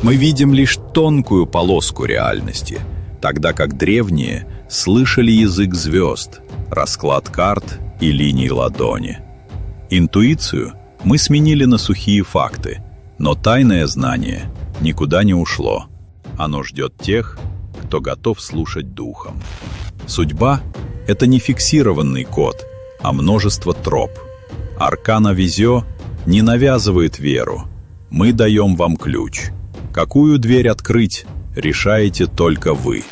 Мы видим лишь тонкую полоску реальности, тогда как древние слышали язык звезд, расклад карт и линий ладони. Интуицию мы сменили на сухие факты, но тайное знание никуда не ушло. Оно ждет тех, кто готов слушать духом. Судьба — это не фиксированный код, а множество троп. Аркана Визио не навязывает веру. Мы даем вам ключ. Какую дверь открыть, решаете только вы.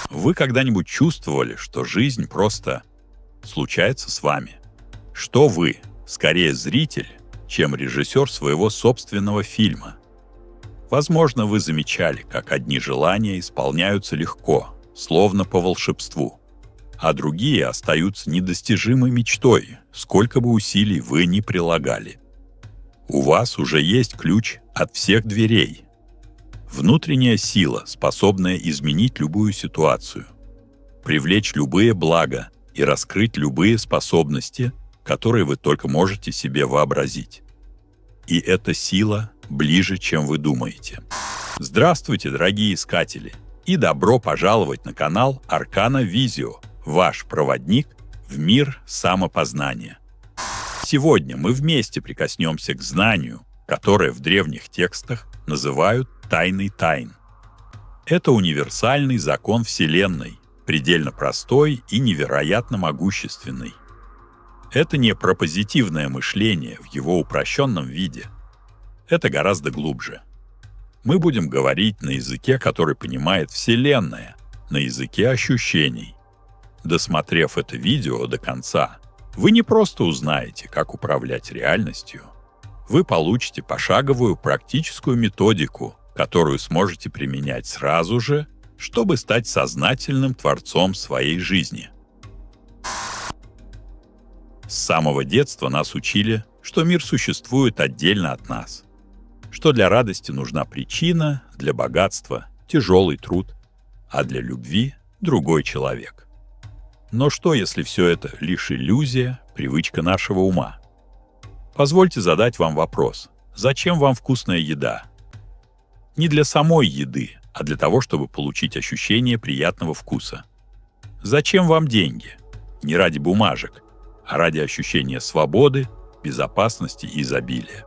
Вы когда-нибудь чувствовали, что жизнь просто случается с вами? Что вы, скорее зритель, чем режиссер своего собственного фильма? Возможно, вы замечали, как одни желания исполняются легко, словно по волшебству, а другие остаются недостижимой мечтой, сколько бы усилий вы ни прилагали. У вас уже есть ключ от всех дверей. Внутренняя сила, способная изменить любую ситуацию, привлечь любые блага и раскрыть любые способности, которые вы только можете себе вообразить. И эта сила ближе, чем вы думаете. Здравствуйте, дорогие искатели, и добро пожаловать на канал Аркана Визио, ваш проводник в мир самопознания. Сегодня мы вместе прикоснемся к знанию, которое в древних текстах называют тайной тайн. Это универсальный закон Вселенной, предельно простой и невероятно могущественный. Это не про позитивное мышление в его упрощенном виде. Это гораздо глубже. Мы будем говорить на языке, который понимает Вселенная, на языке ощущений. Досмотрев это видео до конца, вы не просто узнаете, как управлять реальностью. Вы получите пошаговую практическую методику, которую сможете применять сразу же, чтобы стать сознательным творцом своей жизни. С самого детства нас учили, что мир существует отдельно от нас, что для радости нужна причина, для богатства — тяжелый труд, а для любви — другой человек. Но что, если все это лишь иллюзия, привычка нашего ума? Позвольте задать вам вопрос. Зачем вам вкусная еда? Не для самой еды, а для того, чтобы получить ощущение приятного вкуса. Зачем вам деньги? Не ради бумажек, а ради ощущения свободы, безопасности и изобилия.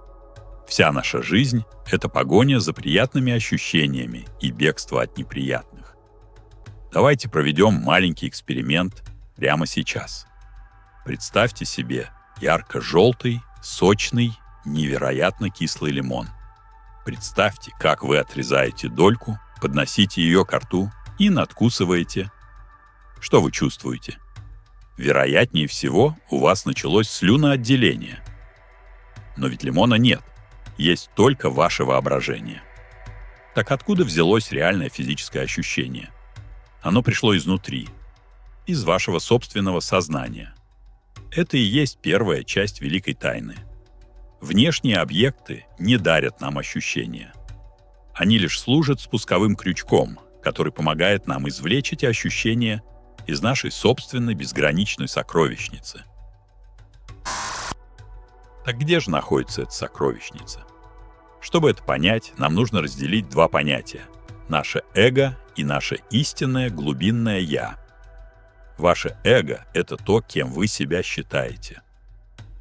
Вся наша жизнь — это погоня за приятными ощущениями и бегство от неприятных. Давайте проведем маленький эксперимент прямо сейчас. Представьте себе ярко-желтый, сочный, невероятно кислый лимон. Представьте, как вы отрезаете дольку, подносите ее ко рту и надкусываете. Что вы чувствуете? Вероятнее всего, у вас началось слюноотделение. Но ведь лимона нет, есть только ваше воображение. Так откуда взялось реальное физическое ощущение? Оно пришло изнутри, из вашего собственного сознания. Это и есть первая часть великой тайны. Внешние объекты не дарят нам ощущения. Они лишь служат спусковым крючком, который помогает нам извлечь эти ощущения из нашей собственной безграничной сокровищницы. Так где же находится эта сокровищница? Чтобы это понять, нам нужно разделить два понятия – наше эго и наше истинное глубинное «я». Ваше эго – это то, кем вы себя считаете.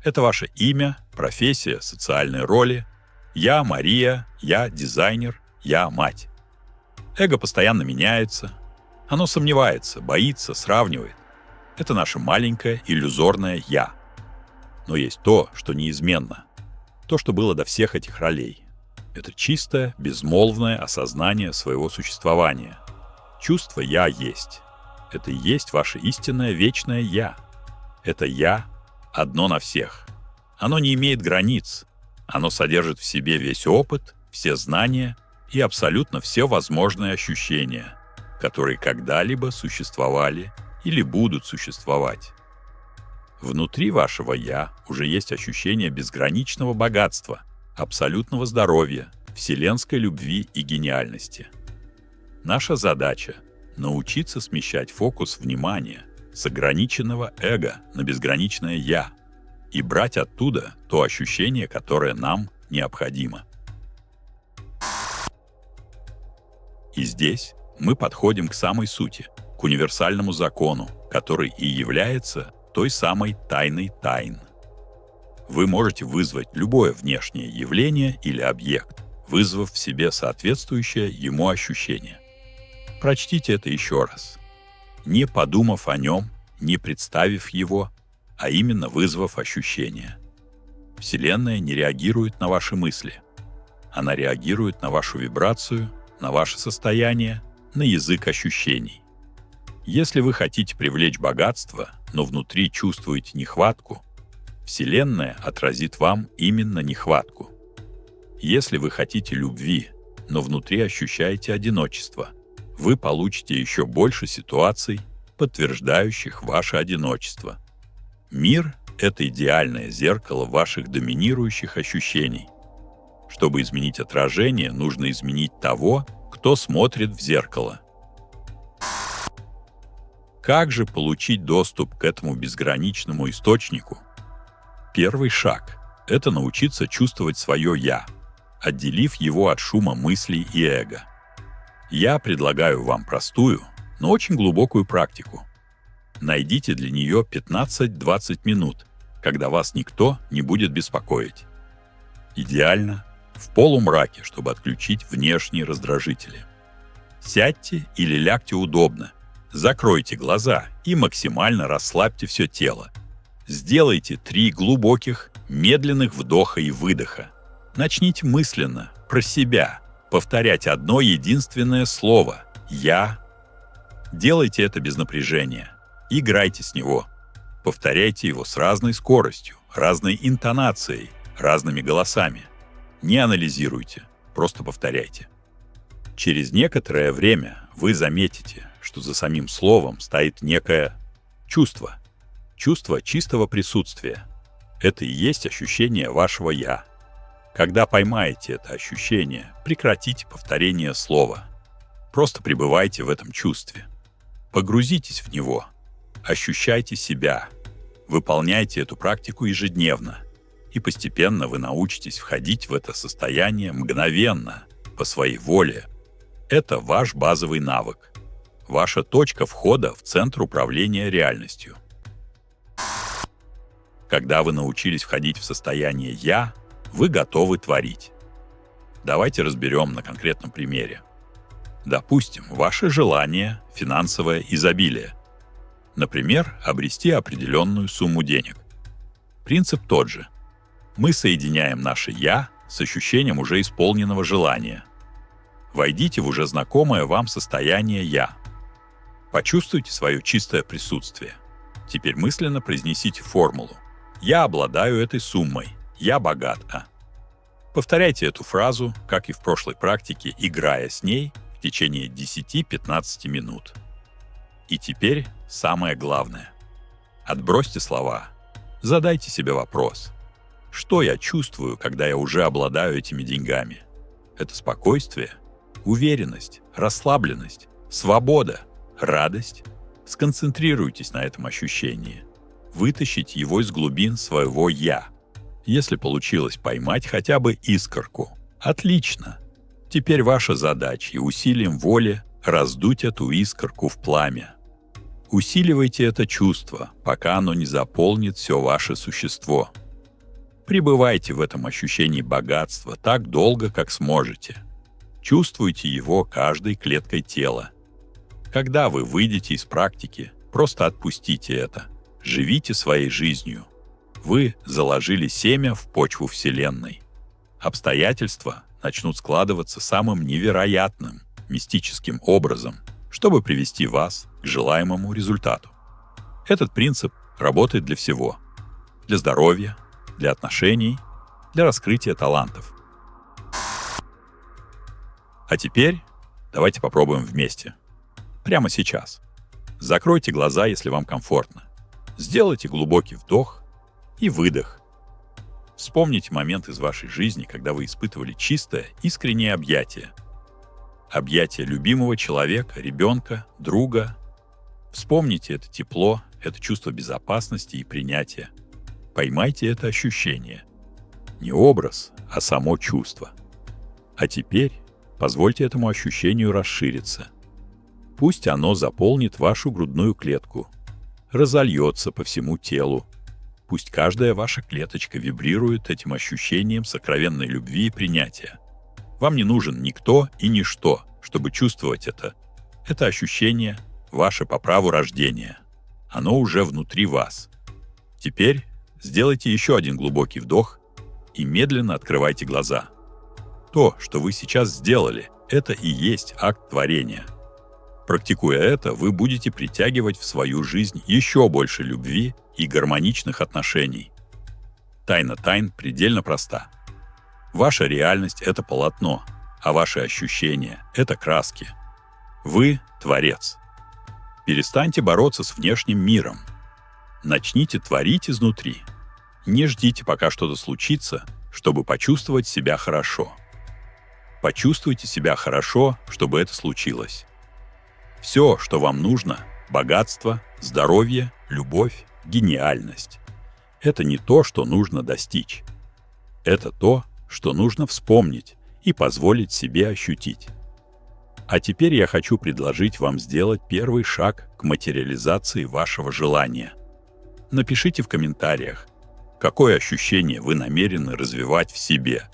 Это ваше имя, профессия, социальные роли. Я Мария, я дизайнер, я мать. Эго постоянно меняется. Оно сомневается, боится, сравнивает. Это наше маленькое иллюзорное «я». Но есть то, что неизменно. То, что было до всех этих ролей. Это чистое, безмолвное осознание своего существования. Чувство «я есть». Это и есть ваше истинное вечное «я». Это «я» одно на всех. Оно не имеет границ. Оно содержит в себе весь опыт, все знания и абсолютно все возможные ощущения, которые когда-либо существовали или будут существовать. Внутри вашего «я» уже есть ощущение безграничного богатства, абсолютного здоровья, вселенской любви и гениальности. Наша задача — научиться смещать фокус внимания с ограниченного эго на безграничное «я», и брать оттуда то ощущение, которое нам необходимо. И здесь мы подходим к самой сути, к универсальному закону, который и является той самой тайной тайн. Вы можете вызвать любое внешнее явление или объект, вызвав в себе соответствующее ему ощущение. Прочтите это еще раз, не подумав о нем, не представив его, а именно вызвав ощущение. Вселенная не реагирует на ваши мысли. Она реагирует на вашу вибрацию, на ваше состояние, на язык ощущений. Если вы хотите привлечь богатство, но внутри чувствуете нехватку, Вселенная отразит вам именно нехватку. Если вы хотите любви, но внутри ощущаете одиночество, вы получите еще больше ситуаций, подтверждающих ваше одиночество. Мир — это идеальное зеркало ваших доминирующих ощущений. Чтобы изменить отражение, нужно изменить того, кто смотрит в зеркало. Как же получить доступ к этому безграничному источнику? Первый шаг — это научиться чувствовать свое «я», отделив его от шума мыслей и эго. Я предлагаю вам простую, но очень глубокую практику. Найдите для нее 15-20 минут, когда вас никто не будет беспокоить. Идеально в полумраке, чтобы отключить внешние раздражители. Сядьте или лягте удобно, закройте глаза и максимально расслабьте все тело. Сделайте 3 глубоких, медленных вдоха и выдоха. Начните мысленно, про себя, повторять одно единственное слово «Я». Делайте это без напряжения. Играйте с него. Повторяйте его с разной скоростью, разной интонацией, разными голосами. Не анализируйте, просто повторяйте. Через некоторое время вы заметите, что за самим словом стоит некое чувство. Чувство чистого присутствия. Это и есть ощущение вашего «я». Когда поймаете это ощущение, прекратите повторение слова. Просто пребывайте в этом чувстве. Погрузитесь в него. Ощущайте себя. Выполняйте эту практику ежедневно. И постепенно вы научитесь входить в это состояние мгновенно, по своей воле. Это ваш базовый навык. Ваша точка входа в центр управления реальностью. Когда вы научились входить в состояние «я», вы готовы творить. Давайте разберем на конкретном примере. Допустим, ваше желание – финансовое изобилие. Например, обрести определенную сумму денег. Принцип тот же. Мы соединяем наше «я» с ощущением уже исполненного желания. Войдите в уже знакомое вам состояние «я». Почувствуйте свое чистое присутствие. Теперь мысленно произнесите формулу. «Я обладаю этой суммой. Я богат, а». Повторяйте эту фразу, как и в прошлой практике, играя с ней в течение 10-15 минут. И теперь самое главное. Отбросьте слова. Задайте себе вопрос. Что я чувствую, когда я уже обладаю этими деньгами? Это спокойствие, уверенность, расслабленность, свобода, радость. Сконцентрируйтесь на этом ощущении. Вытащите его из глубин своего «я». Если получилось поймать хотя бы искорку, отлично. Теперь ваша задача и усилием воли раздуть эту искорку в пламя. Усиливайте это чувство, пока оно не заполнит все ваше существо. Пребывайте в этом ощущении богатства так долго, как сможете. Чувствуйте его каждой клеткой тела. Когда вы выйдете из практики, просто отпустите это. Живите своей жизнью. Вы заложили семя в почву Вселенной. Обстоятельства начнут складываться самым невероятным, мистическим образом, чтобы привести вас к желаемому результату. Этот принцип работает для всего. Для здоровья, для отношений, для раскрытия талантов. А теперь давайте попробуем вместе. Прямо сейчас. Закройте глаза, если вам комфортно. Сделайте глубокий вдох и выдох. Вспомните момент из вашей жизни, когда вы испытывали чистое, искреннее объятие. Объятие любимого человека, ребенка, друга. Вспомните это тепло, это чувство безопасности и принятия. Поймайте это ощущение. Не образ, а само чувство. А теперь позвольте этому ощущению расшириться. Пусть оно заполнит вашу грудную клетку, разольется по всему телу. Пусть каждая ваша клеточка вибрирует этим ощущением сокровенной любви и принятия. Вам не нужен никто и ничто, чтобы чувствовать это. Это ощущение ваше по праву рождения. Оно уже внутри вас. Теперь сделайте еще один глубокий вдох и медленно открывайте глаза. То, что вы сейчас сделали, это и есть акт творения. Практикуя это, вы будете притягивать в свою жизнь еще больше любви и гармоничных отношений. Тайна тайн предельно проста. Ваша реальность — это полотно, а ваши ощущения — это краски. Вы — творец. Перестаньте бороться с внешним миром. Начните творить изнутри. Не ждите, пока что-то случится, чтобы почувствовать себя хорошо. Почувствуйте себя хорошо, чтобы это случилось. Все, что вам нужно — богатство, здоровье, любовь, гениальность. Это не то, что нужно достичь. Это то, что нужно вспомнить и позволить себе ощутить. А теперь я хочу предложить вам сделать первый шаг к материализации вашего желания. Напишите в комментариях, какое ощущение вы намерены развивать в себе,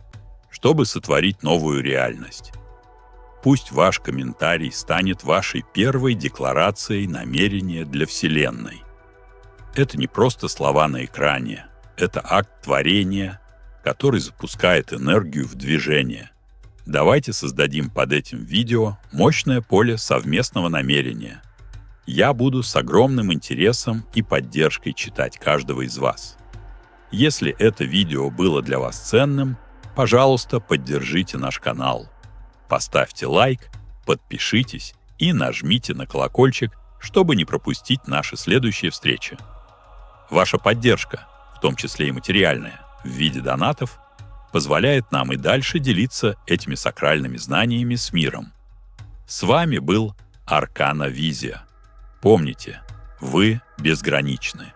чтобы сотворить новую реальность. Пусть ваш комментарий станет вашей первой декларацией намерения для Вселенной. Это не просто слова на экране, это акт творения, который запускает энергию в движение. Давайте создадим под этим видео мощное поле совместного намерения. Я буду с огромным интересом и поддержкой читать каждого из вас. Если это видео было для вас ценным, пожалуйста, поддержите наш канал. Поставьте лайк, подпишитесь и нажмите на колокольчик, чтобы не пропустить наши следующие встречи. Ваша поддержка, в том числе и материальная, в виде донатов, позволяет нам и дальше делиться этими сакральными знаниями с миром. С вами был Аркана Визия. Помните, вы безграничны.